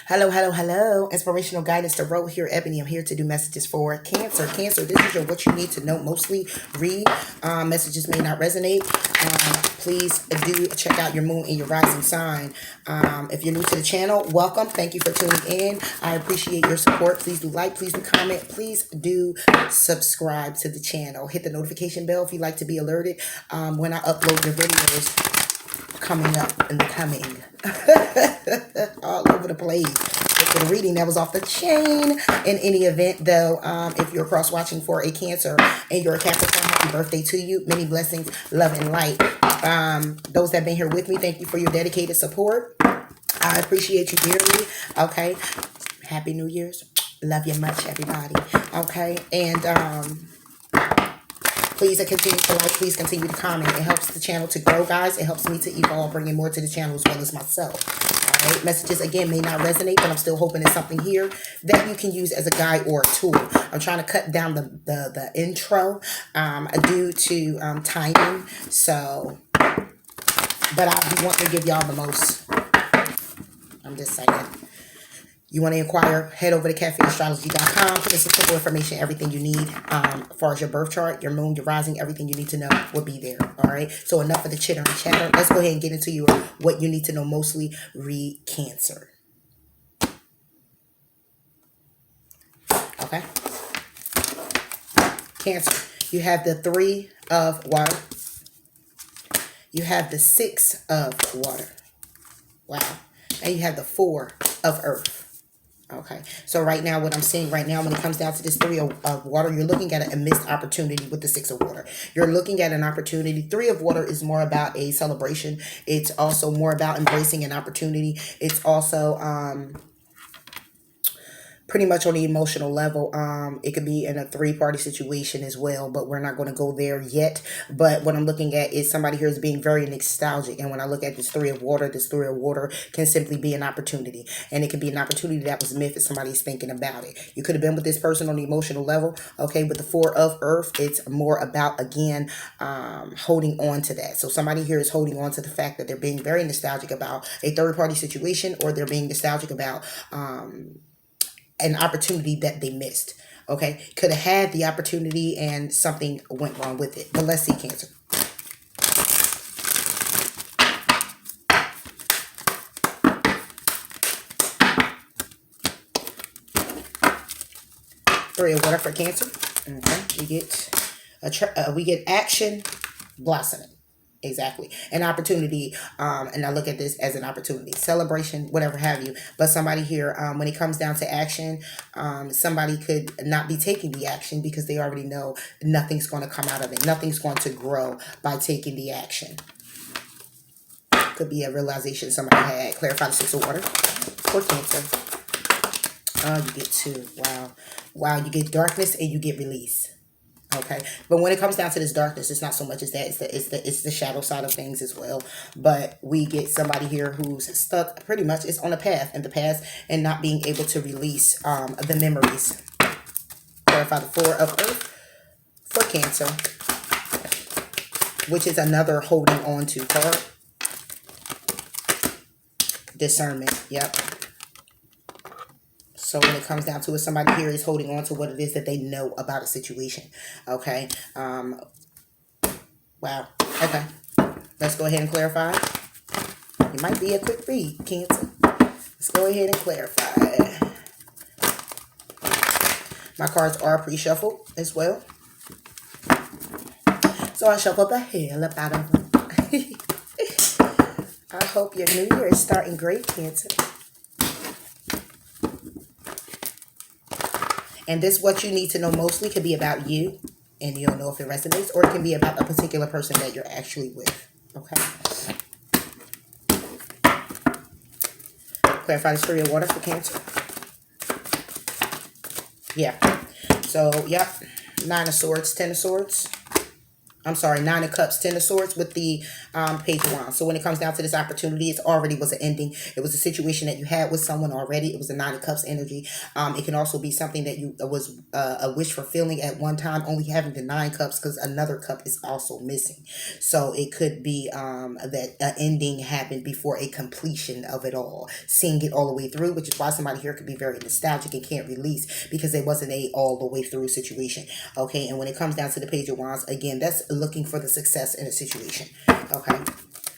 Hello, hello, hello. Inspirational guidance to road here, Ebony. I'm here to do messages for Cancer. Cancer, this is your what you need to know. Mostly read. Messages may not resonate. Please do check out your moon and your rising sign. If you're new to the channel, welcome. Thank you for tuning in. I appreciate your support. Please do like, please do comment, please do subscribe to the channel. Hit the notification bell if you'd like to be alerted when I upload the videos coming up in the coming all over the place. For the reading that was off the chain. In any event though, if you're cross watching for a Cancer and you're a Capricorn, happy birthday to you. Many blessings, love and light. Those that have been here with me, thank you for your dedicated support. I appreciate you dearly. Okay, happy New Year's. Love you much, everybody. Okay, and please continue to like, please continue to comment. It helps the channel to grow, guys. It helps me to evolve, bringing more to the channel as well as myself. All right, messages, again, may not resonate, but I'm still hoping there's something here that you can use as a guide or a tool. I'm trying to cut down the intro due to timing. So, but I do want to give y'all the most. I'm just saying. You want to inquire, head over to cafeastrology.com. There's some simple information, everything you need as far as your birth chart, your moon, your rising, everything you need to know will be there. All right. So enough of the chitter and chatter. Let's go ahead and get into your what you need to know mostly. Read Cancer. Okay. Cancer. You have the 3 of water. You have the 6 of water. Wow. And you have the 4 of earth. Okay, so right now, what I'm seeing right now, when it comes down to this 3 of water, you're looking at a missed opportunity with the 6 of water. You're looking at an opportunity. 3 of water is more about a celebration. It's also more about embracing an opportunity. It's also pretty much on the emotional level. It could be in a 3-party situation as well, but we're not going to go there yet. But what I'm looking at is somebody here is being very nostalgic. And when I look at this 3 of water, this 3 of water can simply be an opportunity. And it could be an opportunity that was missed if somebody's thinking about it. You could have been with this person on the emotional level. Okay, but the 4 of earth, it's more about, again, holding on to that. So somebody here is holding on to the fact that they're being very nostalgic about a 3rd-party situation, or they're being nostalgic about an opportunity that they missed. Okay, could have had the opportunity and something went wrong with it. But let's see, Cancer. Three of water for Cancer. Okay, we get action blossoming. Exactly. An opportunity. And I look at this as an opportunity, celebration, whatever have you. But somebody here, when it comes down to action, somebody could not be taking the action because they already know nothing's going to come out of it. Nothing's going to grow by taking the action. Could be a realization somebody had. Clarify the 6 of water for Cancer. Oh, you get 2. Wow. Wow. You get darkness and you get release. Okay, but when it comes down to this darkness, it's not so much as that. It's the shadow side of things as well. But we get somebody here who's stuck, pretty much, is on a path in the past and not being able to release the memories. Clarify the 4 of earth for Cancer, which is another holding on to card. Discernment. Yep. So when it comes down to it, somebody here is holding on to what it is that they know about a situation. Okay. Wow. Okay. Let's go ahead and clarify. It might be a quick read, Cancer. Let's go ahead and clarify. My cards are pre-shuffled as well. So I shuffled the hell up out of them. I hope your new year is starting great, Cancer. And this what you need to know mostly could be about you, and you don't know if it resonates, or it can be about a particular person that you're actually with. Okay. Clarify the 3 of water for Cancer. Yeah. So, yep. 9 of swords, 10 of swords. I'm sorry, 9 of cups, 10 of swords with the Page of Wands. So when it comes down to this opportunity, it already was an ending. It was a situation that you had with someone already. It was a Nine of Cups energy. It can also be something that you was a wish fulfilling at one time, only having the Nine Cups because another cup is also missing. So it could be that an ending happened before a completion of it all, seeing it all the way through, which is why somebody here could be very nostalgic and can't release because it wasn't a all the way through situation. Okay, and when it comes down to the Page of Wands, again, that's looking for the success in a situation. Okay,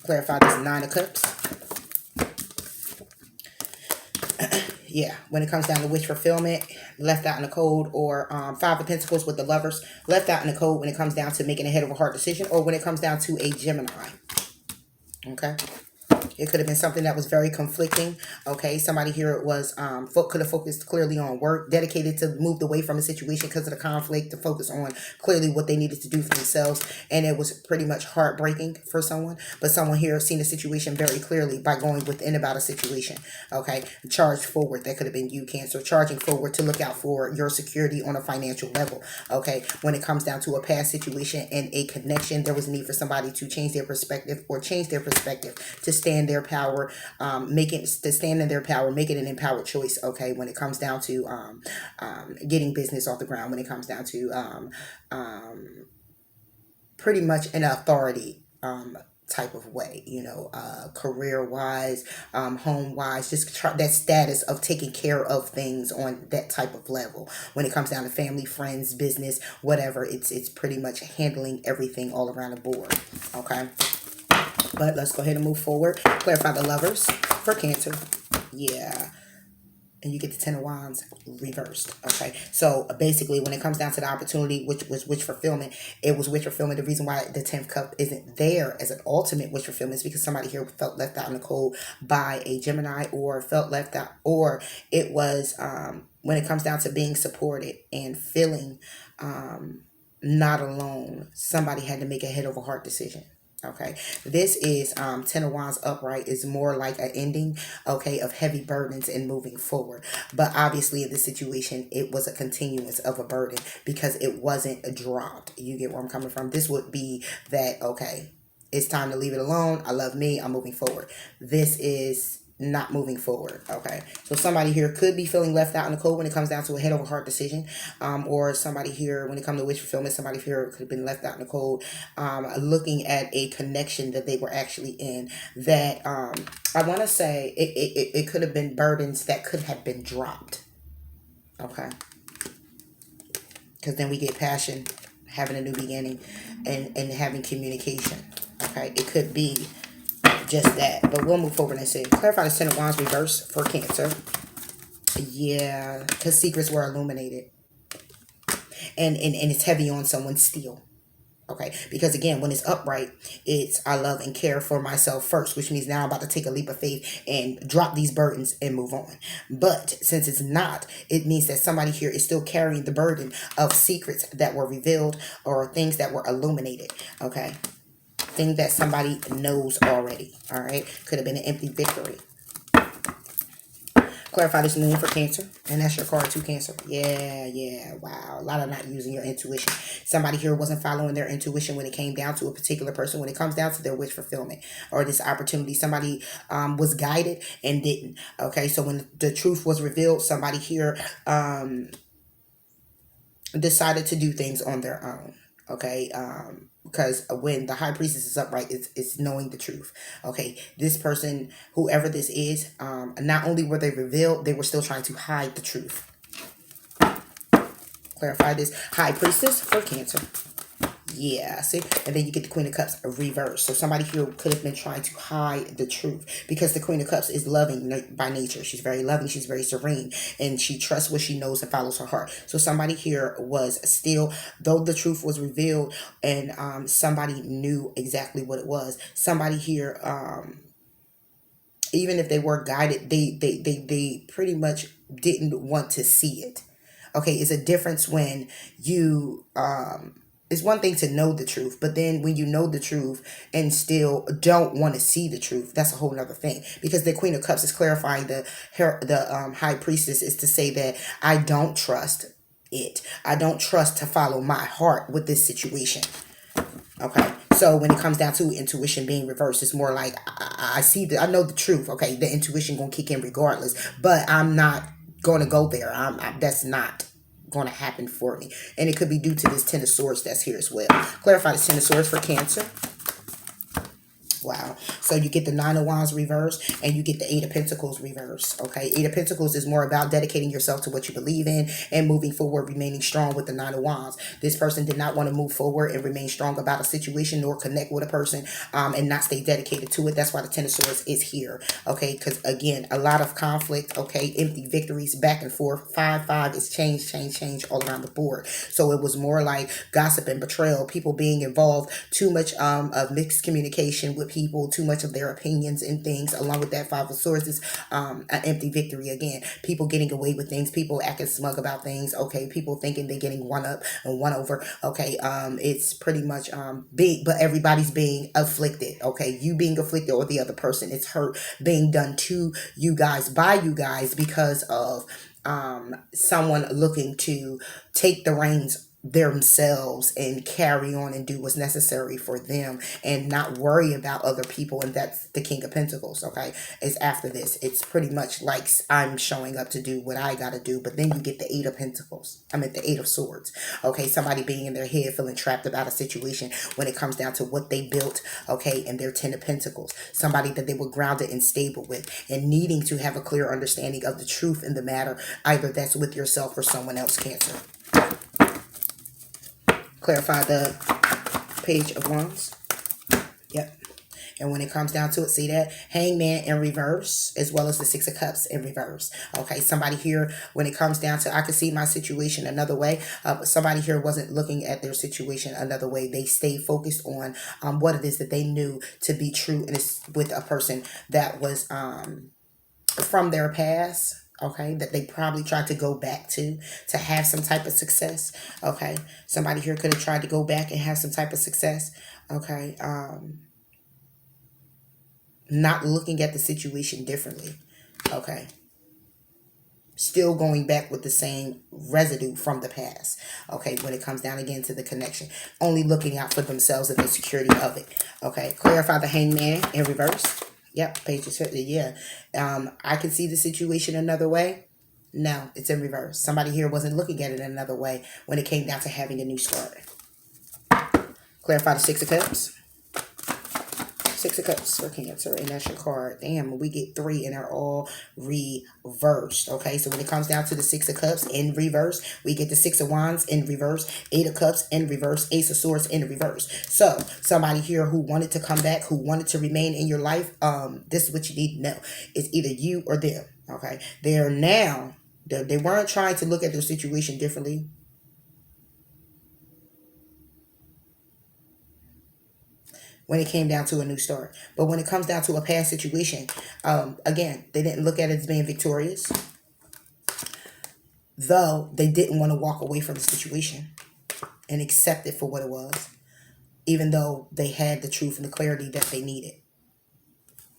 clarify this Nine of Cups. Yeah, when it comes down to wish fulfillment, left out in the cold, or Five of Pentacles with the Lovers, left out in the cold when it comes down to making a head over heart decision, or when it comes down to a Gemini. Okay. It could have been something that was very conflicting. Okay, somebody here was could have focused clearly on work, dedicated to moved away from a situation because of the conflict to focus on clearly what they needed to do for themselves, and it was pretty much heartbreaking for someone. But someone here seen the situation very clearly by going within about a situation. Okay, charged forward. That could have been you, Cancer, charging forward to look out for your security on a financial level. Okay, when it comes down to a past situation and a connection, there was a need for somebody to change their perspective to stand their power, stand in their power, make it an empowered choice. Okay, when it comes down to getting business off the ground, when it comes down to pretty much an authority type of way, you know, career wise, home wise, just that status of taking care of things on that type of level. When it comes down to family, friends, business, whatever, it's pretty much handling everything all around the board. Okay. But let's go ahead and move forward. Clarify the Lovers for Cancer. Yeah. And you get the Ten of Wands reversed. Okay. So basically, when it comes down to the opportunity, which was wish fulfillment, it was wish fulfillment. The reason why the 10th cup isn't there as an ultimate wish fulfillment is because somebody here felt left out in the cold by a Gemini, or felt left out, or it was when it comes down to being supported and feeling not alone, somebody had to make a head over heart decision. Okay, this is Ten of Wands upright is more like an ending, okay, of heavy burdens and moving forward. But obviously in this situation, it was a continuance of a burden because it wasn't dropped. You get where I'm coming from? This would be that, okay, it's time to leave it alone. I love me. I'm moving forward. This is not moving forward. Okay, so somebody here could be feeling left out in the cold when it comes down to a head over heart decision, or somebody here, when it comes to wish fulfillment, somebody here could have been left out in the cold, looking at a connection that they were actually in, that I want to say it could have been burdens that could have been dropped. Okay, because then we get passion, having a new beginning, and having communication. Okay, it could be just that, but we'll move forward and see. Clarify the Ten of Wands reverse for Cancer. Yeah, because secrets were illuminated, and it's heavy on someone still. Okay, because again, when it's upright, it's I love and care for myself first, which means now I'm about to take a leap of faith and drop these burdens and move on. But since it's not, it means that somebody here is still carrying the burden of secrets that were revealed or things that were illuminated. Okay, thing that somebody knows already. All right, could have been an empty victory. Clarify this Moon for Cancer, and that's your card too, Cancer. Yeah, wow, a lot of not using your intuition. Somebody here wasn't following their intuition when it came down to a particular person, when it comes down to their wish fulfillment or this opportunity. Somebody was guided and didn't. Okay, so when the truth was revealed, somebody here decided to do things on their own. Okay, because when the High Priestess is upright, it's knowing the truth. Okay, this person, whoever this is, not only were they revealed, they were still trying to hide the truth. Clarify this High Priestess for Cancer. Yeah, see? And then you get the Queen of Cups reversed. So somebody here could have been trying to hide the truth, because the Queen of Cups is loving by nature. She's very loving. She's very serene. And she trusts what she knows and follows her heart. So somebody here was still, though the truth was revealed and somebody knew exactly what it was, somebody here, even if they were guided, they pretty much didn't want to see it. Okay, it's a difference when you... it's one thing to know the truth, but then when you know the truth and still don't want to see the truth, that's a whole nother thing. Because the Queen of Cups is clarifying the High Priestess is to say that I don't trust it. I don't trust to follow my heart with this situation. Okay, So when it comes down to intuition being reversed, it's more like I see I know the truth. Okay, the intuition gonna kick in regardless, but I'm not gonna go there. That's not going to happen for me, and it could be due to this Ten of Swords that's here as well. Clarify the Ten of Swords for Cancer. Wow. So you get the Nine of Wands reverse and you get the Eight of Pentacles reverse. Okay. Eight of Pentacles is more about dedicating yourself to what you believe in and moving forward, remaining strong with the Nine of Wands. This person did not want to move forward and remain strong about a situation nor connect with a person and not stay dedicated to it. That's why the Ten of Swords is here. Okay. Because again, a lot of conflict. Okay. Empty victories back and forth. 5-5 is change all around the board. So it was more like gossip and betrayal, people being involved, too much of mixed communication with people, too much of their opinions and things. Along with that Five of Swords is an empty victory again. People getting away with things, people acting smug about things. Okay, people thinking they're getting one up and one over. Okay, it's pretty much big, but everybody's being afflicted. Okay, you being afflicted or the other person, it's hurt being done to you guys by you guys because of someone looking to take the reins themselves and carry on and do what's necessary for them and not worry about other people. And that's the King of Pentacles. Okay, it's after this, it's pretty much like I'm showing up to do what I gotta do, but then you get the Eight of Pentacles, the Eight of Swords. Okay, somebody being in their head feeling trapped about a situation when it comes down to what they built. Okay, and their Ten of Pentacles, somebody that they were grounded and stable with and needing to have a clear understanding of the truth in the matter, either that's with yourself or someone else. Cancer. Clarify the Page of Wands. Yep. And when it comes down to it, see that Hangman in reverse, as well as the Six of Cups in reverse. Okay, somebody here, when it comes down to, I could see my situation another way. Somebody here wasn't looking at their situation another way. They stayed focused on what it is that they knew to be true, and it's with a person that was from their past. Okay, that they probably tried to go back to have some type of success. Okay, somebody here could have tried to go back and have some type of success. Okay, not looking at the situation differently. Okay, still going back with the same residue from the past. Okay, when it comes down again to the connection, only looking out for themselves and the security of it. Okay, clarify the Hangman in reverse. Yep, Page of Swords. Yeah. I can see the situation another way. No, it's in reverse. Somebody here wasn't looking at it another way when it came down to having a new start. Clarify the Six of Cups. Six of Cups for Cancer, and that's your card. Damn, we get 3 and they're all reversed. Okay, so when it comes down to the Six of Cups in reverse, we get the Six of Wands in reverse, Eight of Cups in reverse, Ace of Swords in reverse. So somebody here who wanted to come back, who wanted to remain in your life, this is what you need to know. It's either you or them. Okay, they're now, they weren't trying to look at their situation differently. When it came down to a new start. But when it comes down to a past situation, again, they didn't look at it as being victorious. Though they didn't want to walk away from the situation and accept it for what it was. Even though they had the truth and the clarity that they needed.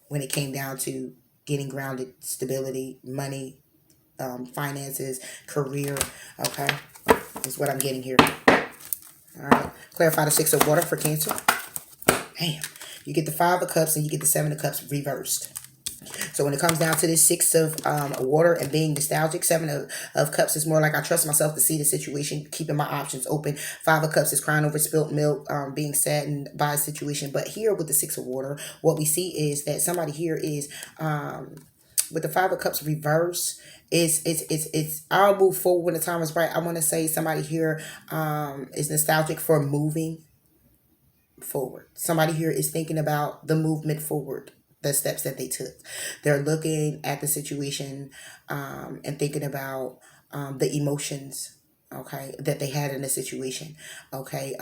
When it came down to getting grounded, stability, money, finances, career. Okay. That's what I'm getting here. All right. Clarify the Six of Water for Cancer. Bam. You get the Five of Cups and you get the Seven of Cups reversed. So when it comes down to this Six of Water and being nostalgic, Seven of Cups is more like I trust myself to see the situation, keeping my options open. Five of Cups is crying over spilt milk, being saddened by a situation. But here with the Six of Water, what we see is that somebody here is with the Five of Cups reverse. It's I'll move forward when the time is right. I want to say somebody here is nostalgic for moving forward. Somebody here is thinking about the movement forward, the steps that they took. They're looking at the situation and thinking about the emotions, okay, that they had in the situation. Okay,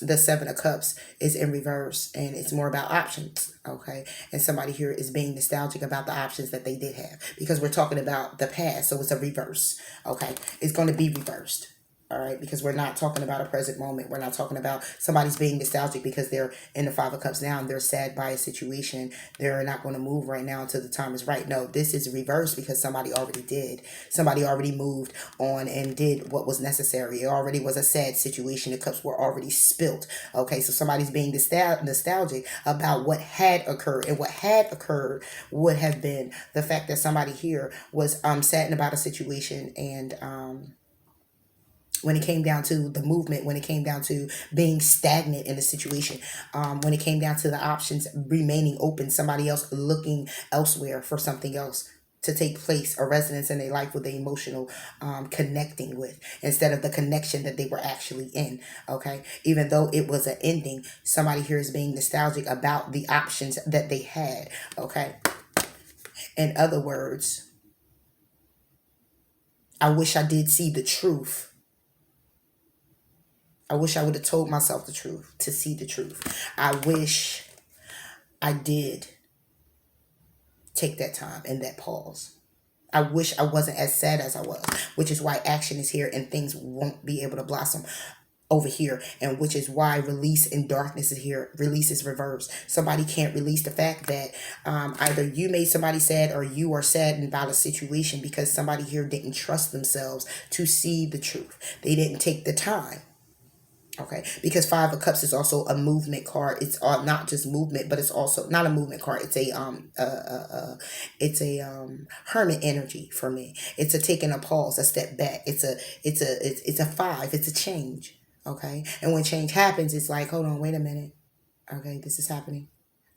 the Seven of Cups is in reverse and it's more about options. Okay, and somebody here is being nostalgic about the options that they did have because we're talking about the past, so it's a reverse. Okay, it's going to be reversed. All right, because we're not talking about a present moment. We're not talking about somebody's being nostalgic because they're in the Five of Cups now and they're sad by a situation. They're not going to move right now until the time is right. No, this is reversed because somebody already did. Somebody already moved on and did what was necessary. It already was a sad situation. The cups were already spilt. Okay, so somebody's being nostalgic about what had occurred. And what had occurred would have been the fact that somebody here was saddened about a situation and when it came down to the movement, when it came down to being stagnant in the situation, when it came down to the options remaining open, somebody else looking elsewhere for something else to take place, a resonance in their life with the emotional connecting with, instead of the connection that they were actually in. Okay, even though it was an ending, somebody here is being nostalgic about the options that they had. Okay, in other words, I wish I did see the truth. I wish I would have told myself the truth to see the truth. I wish I did take that time and that pause. I wish I wasn't as sad as I was, which is why action is here and things won't be able to blossom over here, and which is why release in darkness is here. Release is reversed. Somebody can't release the fact that either you made somebody sad or you are saddened about a situation because somebody here didn't trust themselves to see the truth. They didn't take the time. Okay, because Five of Cups is also a movement card. It's not just movement, but it's also not a movement card. It's a hermit energy for me. It's a taking a pause, a step back. It's a five. It's a change. Okay, and when change happens, it's like, hold on, wait a minute. Okay, this is happening.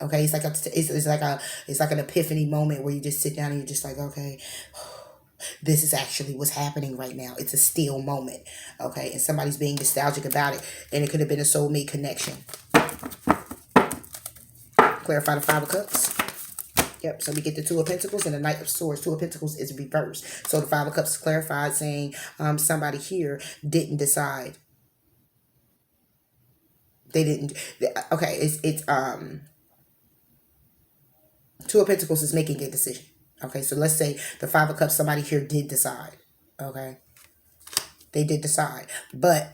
Okay, it's like an epiphany moment where you just sit down and you're just like, okay, this is actually what's happening right now. It's a still moment. Okay, and somebody's being nostalgic about it, and it could have been a soulmate connection. Clarify the Five of Cups. Yep, so we get the Two of Pentacles and the Knight of Swords. Two of Pentacles is reversed. So the Five of Cups is clarified, saying somebody here didn't decide. They didn't. Okay, it's Two of Pentacles is making a decision. Okay, so let's say the Five of Cups, somebody here did decide. Okay, they did decide. But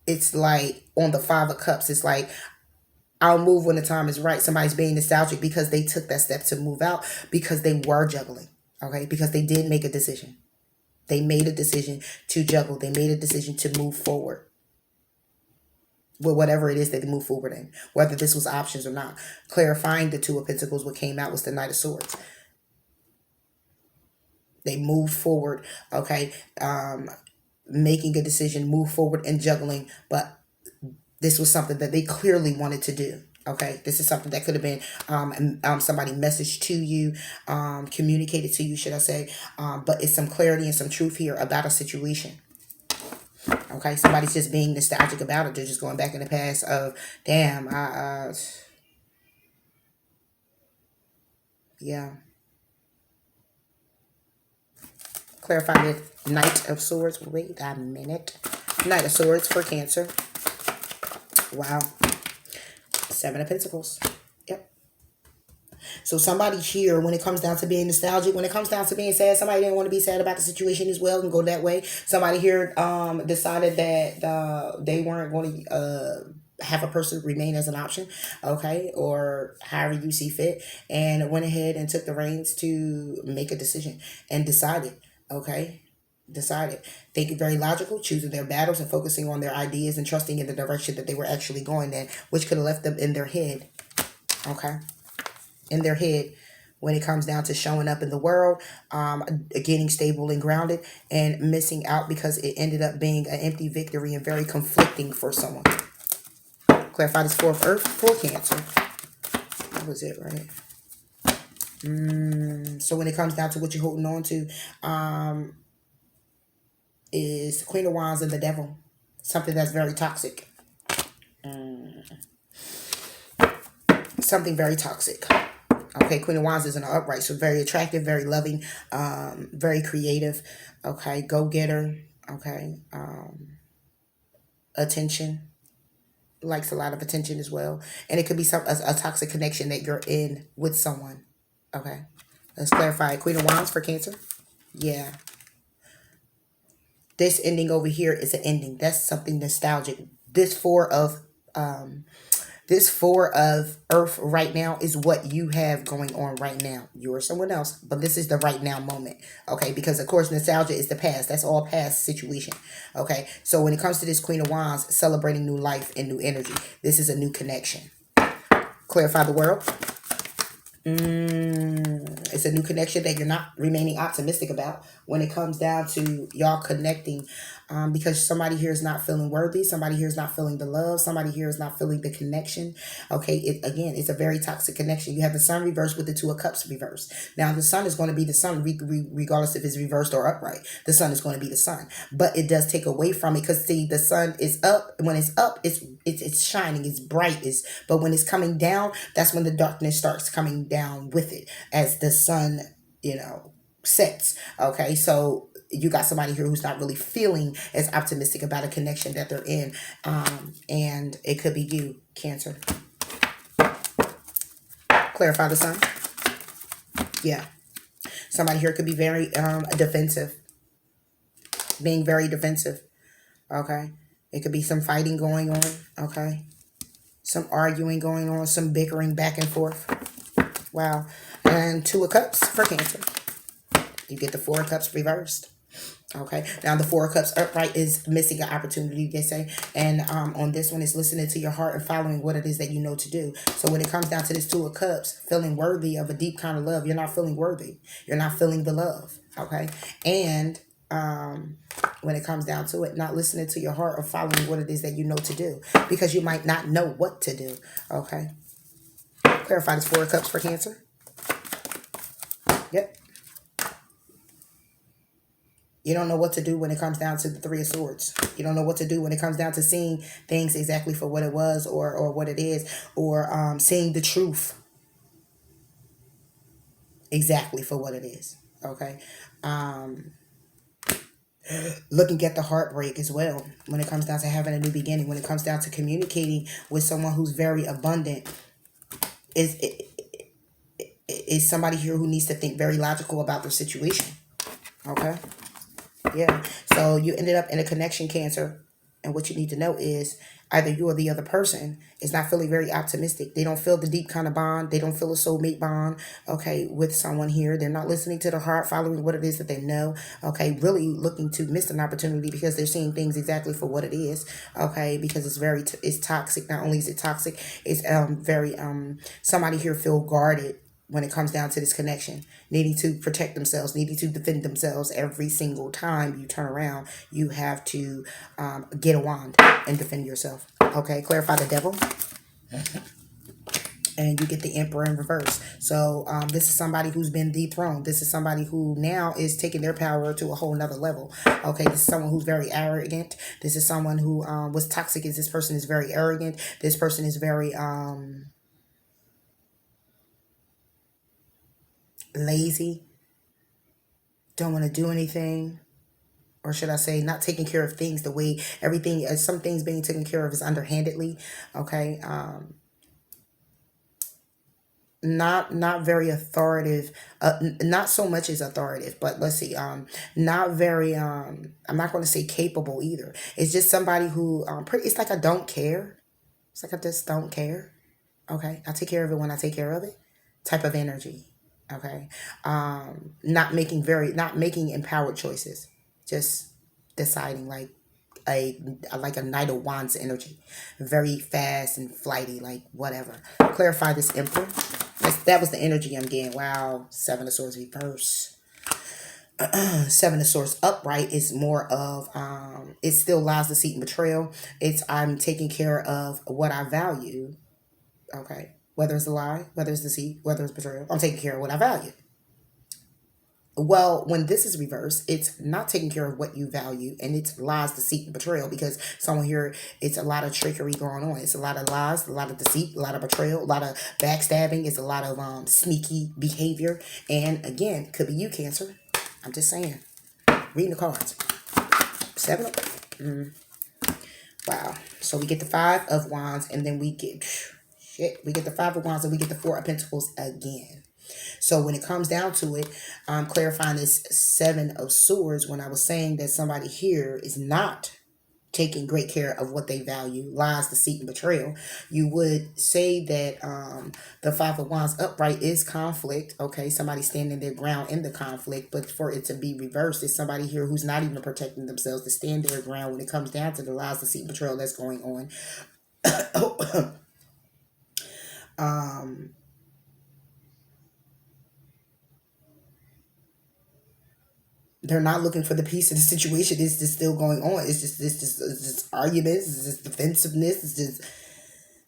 it's like on the Five of Cups, it's like, I'll move when the time is right. Somebody's being nostalgic because they took that step to move out because they were juggling. Okay, because they did make a decision. They made a decision to juggle. They made a decision to move forward with whatever it is that they move forward in, whether this was options or not. Clarifying the Two of Pentacles, what came out was the Knight of Swords. They moved forward, okay, making a decision, move forward and juggling, but this was something that they clearly wanted to do. Okay, this is something that could have been somebody messaged to you, communicated to you, should I say, but it's some clarity and some truth here about a situation. Okay, somebody's just being nostalgic about it. They're just going back in the past of, damn, yeah. Clarify the Knight of Swords. Wait a minute. Knight of Swords for Cancer. Wow. Seven of Pentacles. Yep. So somebody here, when it comes down to being nostalgic, when it comes down to being sad, somebody didn't want to be sad about the situation as well and go that way. Somebody here decided that they weren't going to have a person remain as an option, okay, or however you see fit, and went ahead and took the reins to make a decision and decided, okay, decided. Thinking very logical, choosing their battles and focusing on their ideas and trusting in the direction that they were actually going in, which could have left them in their head, okay, in their head when it comes down to showing up in the world, getting stable and grounded, and missing out because it ended up being an empty victory and very conflicting for someone. Clarify this Four of Earth for Cancer. That was it, right? So when it comes down to what you're holding on to, is Queen of Wands and the Devil. Something that's very toxic. Something very toxic. Okay, Queen of Wands is in an upright, so very attractive, very loving, very creative. Okay, go-getter. Okay, attention. Likes a lot of attention as well. And it could be a toxic connection that you're in with someone. Okay, let's clarify. Queen of Wands for Cancer. Yeah. This ending over here is an ending. That's something nostalgic. This um this four of earth right now is what you have going on right now. You or someone else, but this is the right now moment. Okay, because of course nostalgia is the past. That's all past situation. Okay, so when it comes to this Queen of Wands, celebrating new life and new energy, this is a new connection. Clarify the world. It's a new connection that you're not remaining optimistic about when it comes down to y'all connecting, because somebody here is not feeling worthy, somebody here is not feeling the love, somebody here is not feeling the connection. Okay, again, it's a very toxic connection. You have the sun reversed with the two of cups reversed. Now the sun is going to be the sun regardless if it's reversed or upright. The sun is going to be the sun, but it does take away from it, because see, the sun is up. When it's up, it's shining, it's bright, but when it's coming down, that's when the darkness starts coming down with it as the sun, sets. Okay, so you got somebody here who's not really feeling as optimistic about a connection that they're in, and it could be you, Cancer. Clarify the sun. Yeah, somebody here could be very defensive, being very defensive. Okay, it could be some fighting going on. Okay, some arguing going on, some bickering back and forth. Wow. And two of cups for Cancer. You get the four of cups reversed. Okay, now the four of cups upright is missing an opportunity, they say, and on this one is listening to your heart and following what it is that you know to do. So when it comes down to this two of cups, feeling worthy of a deep kind of love, you're not feeling worthy, you're not feeling the love. Okay, and when it comes down to it, not listening to your heart or following what it is that you know to do, because you might not know what to do. Okay, clarify this four of cups for Cancer. Yep. You don't know what to do when it comes down to the three of swords. You don't know what to do when it comes down to seeing things exactly for what it was, or what it is, or seeing the truth exactly for what it is. Okay. Looking at the heartbreak as well when it comes down to having a new beginning, when it comes down to communicating with someone who's very abundant, is somebody here who needs to think very logical about their situation. Okay. Yeah. So you ended up in a connection, Cancer. And what you need to know is either you or the other person is not feeling very optimistic. They don't feel the deep kind of bond. They don't feel a soulmate bond, okay, with someone here. They're not listening to the heart, following what it is that they know, okay, really looking to miss an opportunity because they're seeing things exactly for what it is, okay, because it's toxic. Not only is it toxic, it's very, somebody here feel guarded when it comes down to this connection, needing to protect themselves, needing to defend themselves. Every single time you turn around, you have to get a wand and defend yourself. Okay, clarify the devil. And you get the Emperor in reverse. So this is somebody who's been dethroned. This is somebody who now is taking their power to a whole nother level. Okay, this is someone who's very arrogant. This is someone who was toxic. Is this person is very arrogant. This person is very lazy, don't want to do anything, or should I say not taking care of things the way everything, some things being taken care of is underhandedly. Okay, not very authoritative, not so much as authoritative, but let's see, not very, I'm not going to say capable either. It's just somebody who it's like I don't care. It's like I just don't care. Okay, I take care of it when I take care of it type of energy. Okay, not making empowered choices, just deciding like a Knight of Wands energy, very fast and flighty, like whatever. Clarify this Emperor. That was the energy I'm getting. Wow, Seven of Swords reverse. Seven of Swords upright is more of it still lies, deceit, and betrayal. It's I'm taking care of what I value. Okay, whether it's a lie, whether it's deceit, whether it's betrayal, I'm taking care of what I value. Well, when this is reversed, it's not taking care of what you value, and it's lies, deceit, and betrayal, because someone here, it's a lot of trickery going on. It's a lot of lies, a lot of deceit, a lot of betrayal, a lot of backstabbing. It's a lot of sneaky behavior. And again, could be you, Cancer. I'm just saying. Reading the cards. Seven. Wow. So we get the Five of Wands, and then we get... we get the Five of Wands, and we get the Four of Pentacles again. So when it comes down to it, clarifying this Seven of Swords, when I was saying that somebody here is not taking great care of what they value, lies, deceit, and betrayal, you would say that the Five of Wands upright is conflict. Okay, somebody standing their ground in the conflict, but for it to be reversed, is somebody here who's not even protecting themselves to stand their ground when it comes down to the lies, deceit, and betrayal that's going on. They're not looking for the peace of the situation. It's just still going on. It's just this arguments. It's just defensiveness. It's just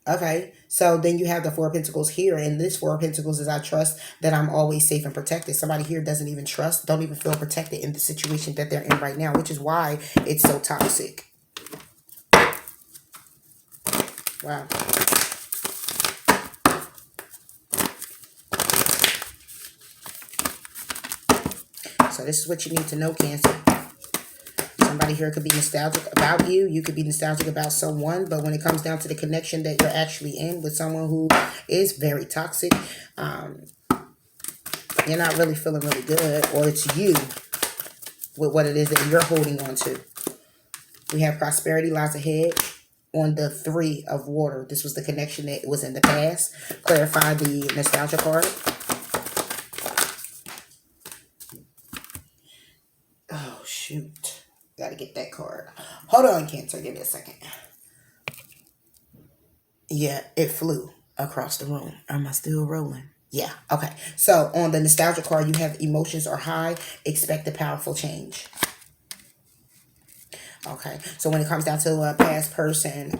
okay. So then you have the Four of Pentacles here, and this Four of Pentacles is I trust that I'm always safe and protected. Somebody here doesn't even trust, don't even feel protected in the situation that they're in right now, which is why it's so toxic. Wow. So this is what you need to know, Cancer. Somebody here could be nostalgic about you. You could be nostalgic about someone. But when it comes down to the connection that you're actually in with someone who is very toxic, you're not really feeling really good. Or it's you with what it is that you're holding on to. We have prosperity lies ahead on the Three of Water. This was the connection that was in the past. Clarify the nostalgia card. Oh, shoot. Got to get that card. Hold on, Cancer. Give me a second. Yeah, it flew across the room. Am I still rolling? Yeah. Okay. So on the nostalgia card, you have emotions are high. Expect a powerful change. Okay. So when it comes down to a past person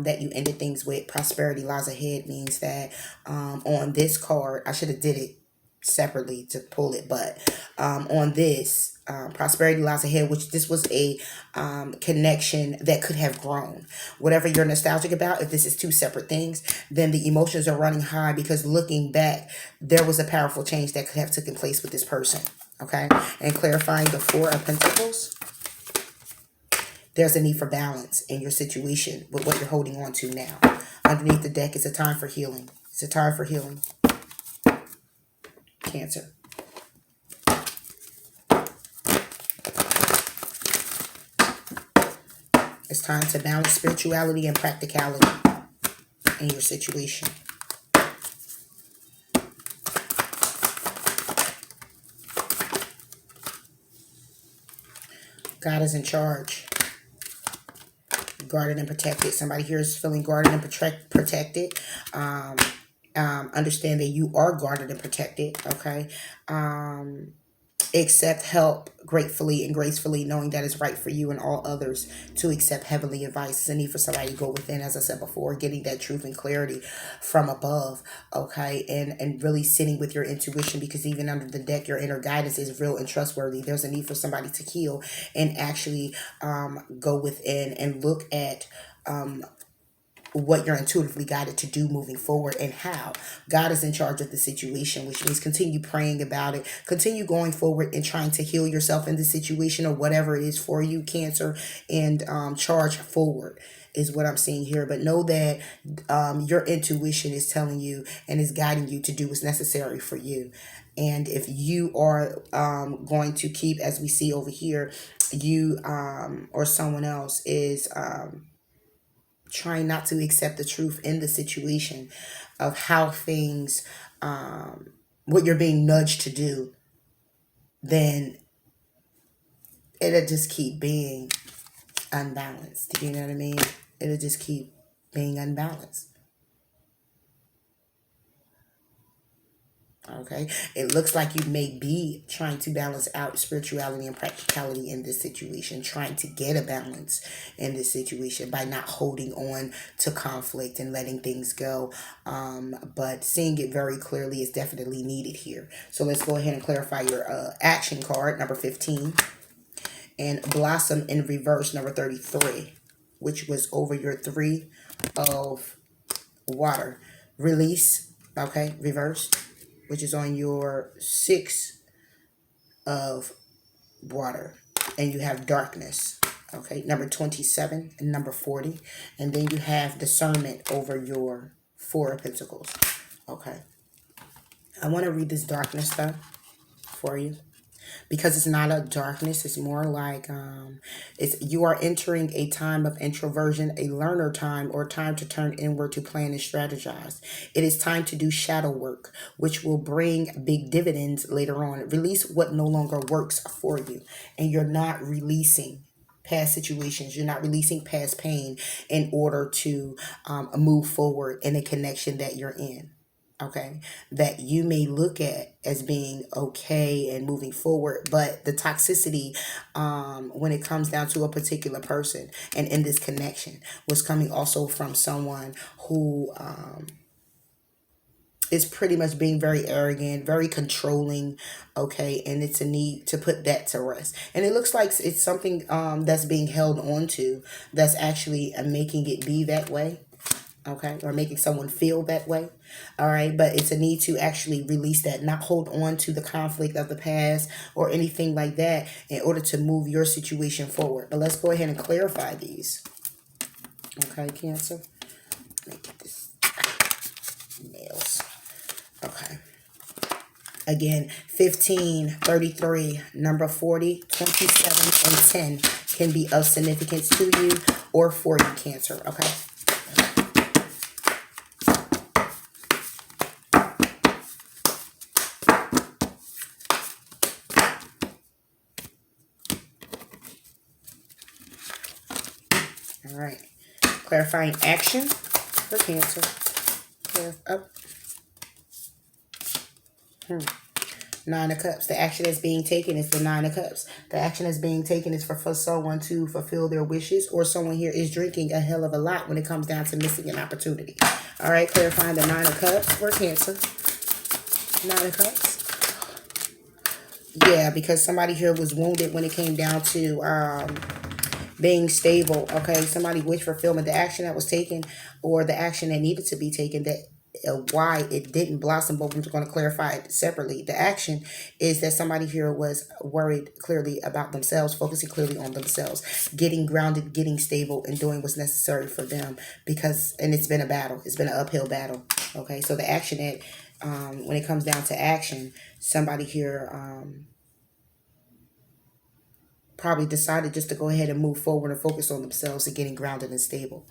that you ended things with, prosperity lies ahead means that on this card, I should have did it separately to pull it, but on this prosperity lies ahead, which this was a connection that could have grown. Whatever you're nostalgic about, if this is two separate things, then the emotions are running high because looking back, there was a powerful change that could have taken place with this person. Okay. And clarifying the Four of Pentacles, there's a need for balance in your situation with what you're holding on to now. Underneath the deck, it's a time for healing. It's a time for healing. Cancer. It's time to balance spirituality and practicality in your situation. God is in charge. Guarded and protected. Somebody here is feeling guarded and protected. Understand that you are guarded and protected. Okay. Accept help gratefully and gracefully, knowing that it's right for you and all others to accept heavenly advice. It's a need for somebody to go within, as I said before, getting that truth and clarity from above. Okay. And really sitting with your intuition, because even under the deck, your inner guidance is real and trustworthy. There's a need for somebody to heal and actually go within and look at what you're intuitively guided to do moving forward and how. God is in charge of the situation, which means continue praying about it. Continue going forward and trying to heal yourself in the situation or whatever it is for you, Cancer, and charge forward is what I'm seeing here. But know that your intuition is telling you and is guiding you to do what's necessary for you. And if you are going to keep, as we see over here, you or someone else is trying not to accept the truth in the situation of how things, what you're being nudged to do, then it'll just keep being unbalanced. You know what I mean? It'll just keep being unbalanced. Okay, it looks like you may be trying to balance out spirituality and practicality in this situation, trying to get a balance in this situation by not holding on to conflict and letting things go. But seeing it very clearly is definitely needed here. So let's go ahead and clarify your action card, number 15, and Blossom in reverse, number 33, which was over your Three of Water. Release, okay, reversed, which is on your Six of Water, and you have darkness, okay, number 27 and number 40, and then you have discernment over your Four of Pentacles. Okay, I want to read this darkness though for you, because it's not a darkness. It's more like it's you are entering a time of introversion, a learner time, or time to turn inward to plan and strategize. It is time to do shadow work, which will bring big dividends later on. Release what no longer works for you, and you're not releasing past situations. You're not releasing past pain in order to move forward in a connection that you're in. Okay, that you may look at as being okay and moving forward, but the toxicity, when it comes down to a particular person and in this connection, was coming also from someone who is pretty much being very arrogant, very controlling. Okay, and it's a need to put that to rest, and it looks like it's something that's being held on to, that's actually making it be that way. Okay, or making someone feel that way. All right, but it's a need to actually release that, not hold on to the conflict of the past or anything like that in order to move your situation forward. But let's go ahead and clarify these. Okay, Cancer. Let me get this nails. Okay. Again, 15, 33, number 40, 27, and 10 can be of significance to you or for you, Cancer. Okay. All right. Clarifying action for Cancer. Up. Nine of Cups. The action that's being taken is the Nine of Cups. The action that's being taken is for someone to fulfill their wishes, or someone here is drinking a hell of a lot when it comes down to missing an opportunity. All right, clarifying the Nine of Cups for Cancer. Nine of Cups. Yeah, because somebody here was wounded when it came down to being stable. Okay, somebody wished fulfillment. The action that was taken, or the action that needed to be taken, that why it didn't blossom, but we're going to clarify it separately. The action is that somebody here was worried clearly about themselves, focusing clearly on themselves, getting grounded, getting stable, and doing what's necessary for them, because, and it's been a battle. It's been an uphill battle. Okay, so the action that, when it comes down to action, somebody here probably decided just to go ahead and move forward and focus on themselves and getting grounded and stable.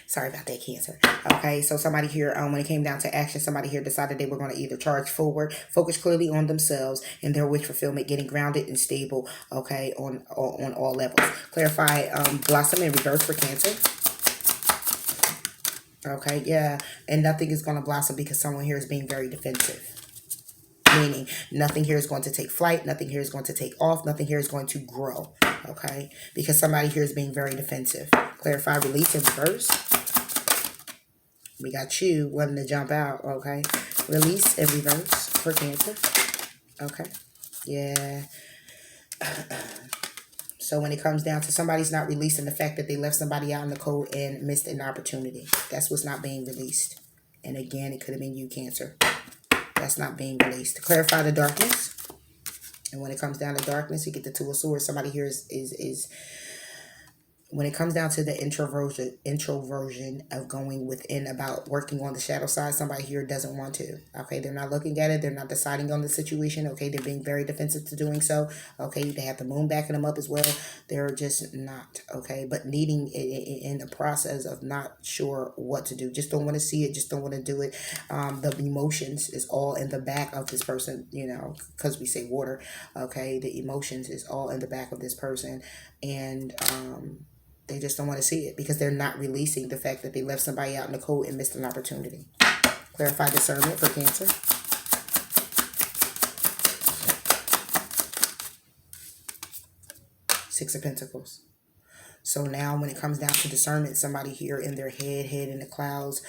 Sorry about that, Cancer. Okay, so somebody here, when it came down to action, somebody here decided they were going to either charge forward, focus clearly on themselves and their wish fulfillment, getting grounded and stable. Okay, on all levels. Clarify blossom in reverse for Cancer. Okay, yeah, and nothing is going to blossom because someone here is being very defensive. Meaning nothing here is going to take flight, nothing here is going to take off, nothing here is going to grow. Okay, because somebody here is being very defensive. Clarify release in reverse. We got you wanting to jump out. Okay, release in reverse for Cancer. Okay, yeah. So when it comes down to somebody's not releasing the fact that they left somebody out in the cold and missed an opportunity. That's what's not being released. And again, it could have been you, Cancer. That's not being released. To clarify the darkness. And when it comes down to darkness, you get the Two of Swords. Somebody here is when it comes down to the introversion of going within, about working on the shadow side, somebody here doesn't want to. Okay, they're not looking at it. They're not deciding on the situation. Okay, they're being very defensive to doing so. Okay, they have the moon backing them up as well. They're just not. Okay, but needing in the process of not sure what to do. Just don't want to see it. Just don't want to do it. The emotions is all in the back of this person, you know, because we say water. Okay, the emotions is all in the back of this person. And they just don't want to see it because they're not releasing the fact that they left somebody out in the cold and missed an opportunity. Clarify discernment for Cancer. Six of Pentacles. So now when it comes down to discernment, somebody here in their head in the clouds,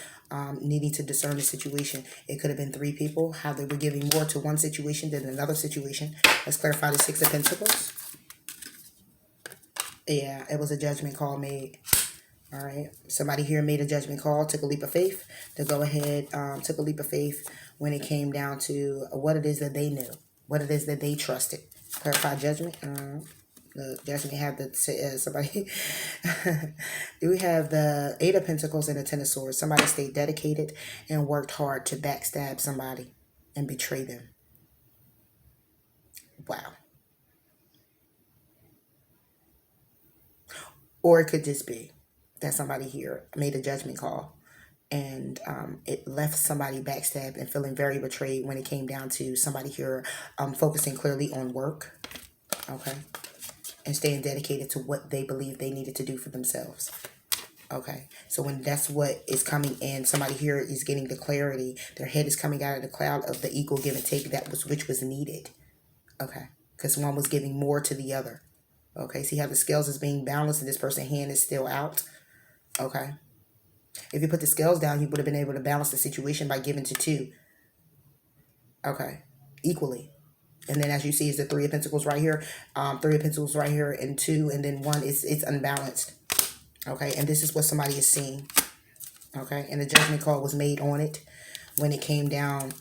needing to discern the situation. It could have been three people, how they were giving more to one situation than another situation. Let's clarify the Six of Pentacles. Yeah, it was a judgment call made. All right. Somebody here made a judgment call, took a leap of faith to go ahead, took a leap of faith when it came down to what it is that they knew, what it is that they trusted. Clarify judgment. Look, Jasmine have the somebody. We have the Eight of Pentacles and the Ten of Swords. Somebody stayed dedicated and worked hard to backstab somebody and betray them. Wow. Or it could just be that somebody here made a judgment call and it left somebody backstabbed and feeling very betrayed when it came down to somebody here focusing clearly on work. Okay. And staying dedicated to what they believe they needed to do for themselves. Okay, so when that's what is coming in, somebody here is getting the clarity. Their head is coming out of the cloud of the equal give and take which was needed. Okay, because one was giving more to the other. Okay, see how the scales is being balanced and this person's hand is still out. Okay, if you put the scales down, you would have been able to balance the situation by giving to two. Okay, equally. And then as you see is the Three of Pentacles right here. Three of Pentacles right here and two. And then one is it's unbalanced. Okay. And this is what somebody is seeing. Okay. And the judgment call was made on it when it came down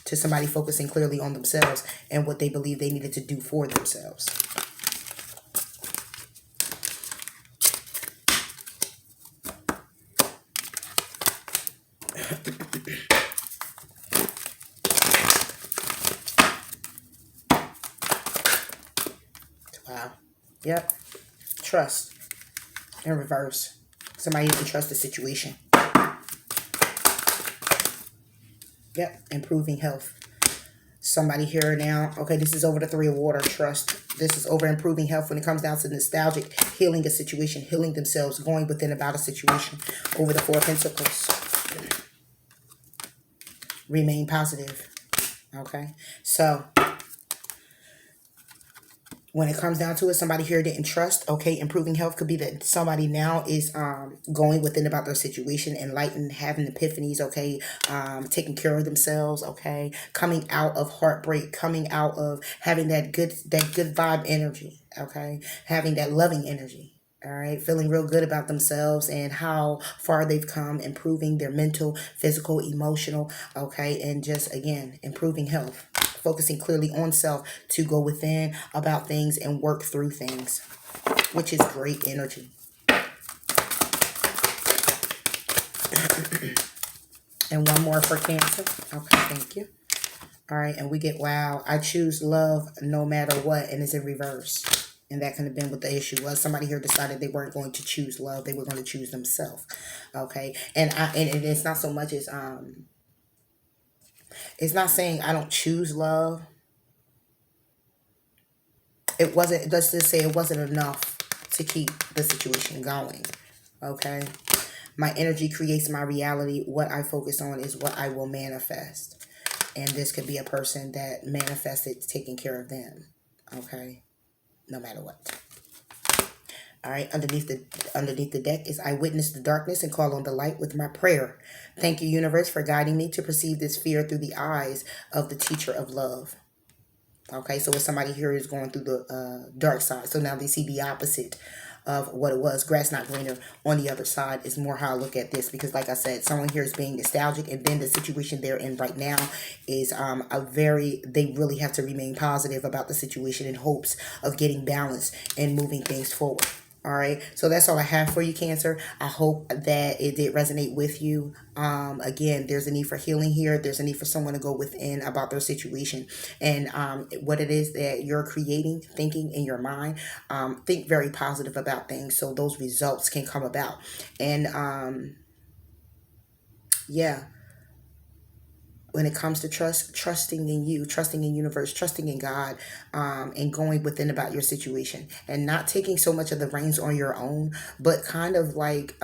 to somebody focusing clearly on themselves and what they believe they needed to do for themselves. Wow. Yep. Trust in reverse. Somebody didn't trust the situation. Yep. Improving health. Somebody here now. Okay, this is over the Three of Water. Trust. This is over improving health when it comes down to nostalgic, healing a situation, healing themselves, going within about a situation. Over the Four of Pentacles. Remain positive. Okay, so when it comes down to it, somebody here didn't trust. Okay, improving health could be that somebody now is going within about their situation, enlightened, having epiphanies. Okay, taking care of themselves. Okay, coming out of heartbreak, coming out of having that good vibe energy. Okay, having that loving energy. All right, feeling real good about themselves and how far they've come, improving their mental, physical, emotional. Okay, and just again improving health. Focusing clearly on self to go within about things and work through things, which is great energy. And one more for Cancer. Okay, thank you. All right, and we get, wow, I choose love no matter what, and it's in reverse. And that could have been what the issue was. Somebody here decided they weren't going to choose love. They were going to choose themselves. Okay, and it's not so much as it's not saying I don't choose love. It wasn't, let's just say it wasn't enough to keep the situation going. Okay. My energy creates my reality. What I focus on is what I will manifest. And this could be a person that manifested taking care of them. Okay. No matter what. All right, underneath the deck is I witness the darkness and call on the light with my prayer. Thank you, universe, for guiding me to perceive this fear through the eyes of the teacher of love. Okay, so if somebody here is going through the dark side, so now they see the opposite of what it was. Grass not greener on the other side is more how I look at this, because like I said, someone here is being nostalgic, and then the situation they're in right now is they really have to remain positive about the situation in hopes of getting balance and moving things forward. All right, so that's all I have for you, Cancer. I hope that it did resonate with you. Again, there's a need for healing here. There's a need for someone to go within about their situation and what it is that you're creating, thinking in your mind. Think very positive about things so those results can come about. And yeah. When it comes to trusting in you, trusting in universe, trusting in God, and going within about your situation and not taking so much of the reins on your own, but kind of like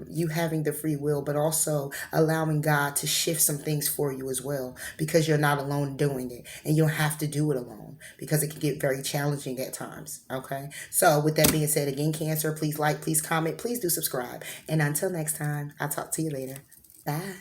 you having the free will, but also allowing God to shift some things for you as well, because you're not alone doing it and you don't have to do it alone because it can get very challenging at times. Okay. So with that being said, again, Cancer, please like, please comment, please do subscribe. And until next time, I'll talk to you later. Bye.